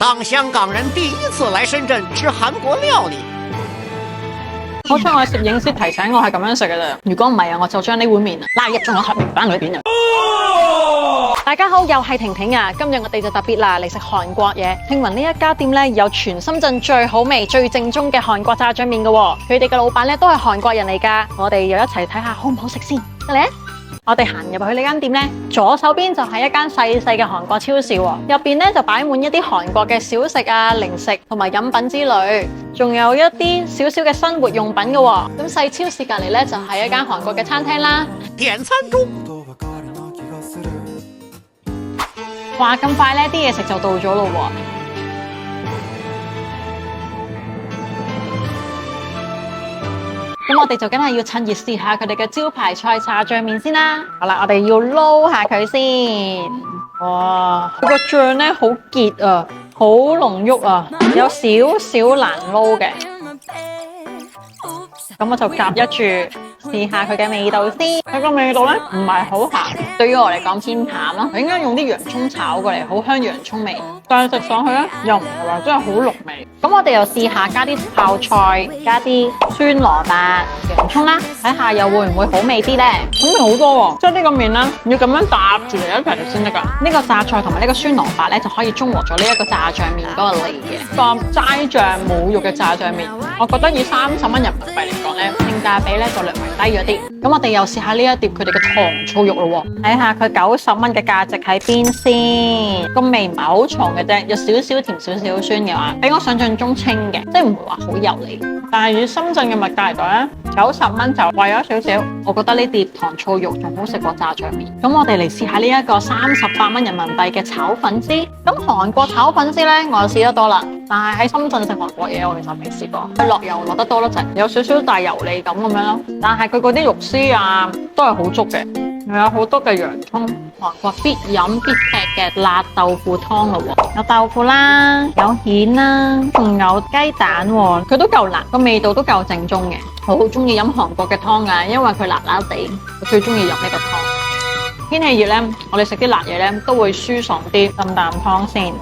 當香港人第一次來深圳吃韓國料理。好彩我攝影師提醒我係咁樣食嘅咋，如果唔係啊，我就將呢碗麵拉入咗我盒麵包裏邊啊！大家好，又係婷婷啊！今日我哋就特別啦嚟食韓國嘢。聽聞呢一家店咧有全深圳最好味、最正宗嘅韓國炸醬麵嘅喎，佢哋嘅老闆咧都係韓國人嚟㗎。我哋又一齊睇下好唔好食先，得嚟啊！我哋行入去呢間店咧，左手邊就係一間細細嘅韓國超市喎，入邊咧就擺滿一啲韓國嘅小食啊、零食同埋飲品之類，仲有一啲少少嘅生活用品嘅喎。咁細超市隔離咧就係一間韓國嘅餐廳啦。點餐中，哇！咁快咧，啲嘢食就到咗咯喎。咁我哋就梗係要趁熱試下佢哋嘅招牌菜炸醬麵先啦。好啦，我哋要撈下佢先。哇，佢個醬咧好結啊，好濃郁啊，有少少難撈嘅。咁我就夾一住試下佢嘅味道先。佢個味道咧唔係好鹹，對於我嚟講偏淡咯。我應該用啲洋葱炒過嚟，好香洋葱味。但係食上去咧又唔係話真係好濃味。咁我哋又試下加啲泡菜，加啲酸蘿蔔、洋葱啦，睇下又會唔會好味啲咧？咁味好多喎，即係呢個麵咧要咁樣搭住嚟一齊食先得㗎。呢個榨菜同埋呢個酸蘿蔔咧就可以中和咗呢一個炸醬麵嗰個味嘅。個齋醬冇肉嘅炸醬麵，我覺得以30蚊人民幣嚟講咧，性價比咧就略為低咗啲。咁我哋又試下呢一碟佢哋嘅糖醋肉咯喎，睇下佢90蚊嘅價值喺邊先。個味唔係好重嘅啫，有少少甜少少酸嘅話，比我想象中清嘅，即係唔會話好油膩。但係以深圳嘅物價嚟講咧，90蚊就貴咗少少。我覺得呢碟糖醋肉仲好食過炸醬麵。咁我哋嚟試下呢一個38蚊人民幣嘅炒粉絲。咁韓國炒粉絲咧，我就試得多啦，但係喺深圳食韓國嘢我其實未試過。佢落油落得多得滯，有少少大油膩咁樣咯。但係佢嗰啲肉絲啊都係好足嘅，又有好多嘅洋葱。韓國必飲必吃嘅辣豆腐湯咯喎，有豆腐啦，有蜆啦，仲有雞蛋喎，佢都夠辣，個味道都夠正宗嘅。我好中意飲韓國嘅湯㗎，因為佢辣辣地，我最中意飲呢個湯。天氣熱咧，我哋食啲辣嘢咧都會舒爽啲。浸啖湯先，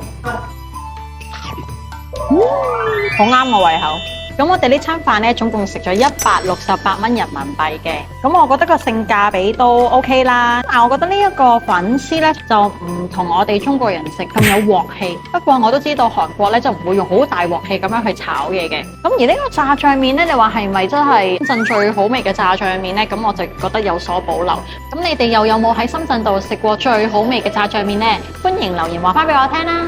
好啱我胃口。咁我哋呢餐飯咧，總共食咗168蚊人民幣嘅。咁我覺得個性價比都 OK 啦。但我覺得呢一個粉絲咧，就唔同我哋中國人食咁有鑊氣。不過我都知道韓國咧就唔會用好大鑊氣咁樣去炒嘢嘅。咁而呢個炸醬麵咧，你話係咪真係深圳最好味嘅炸醬麵咧？咁我就覺得有所保留。咁你哋又有冇喺深圳度食過最好味嘅炸醬麵咧？歡迎留言話翻俾我聽啦！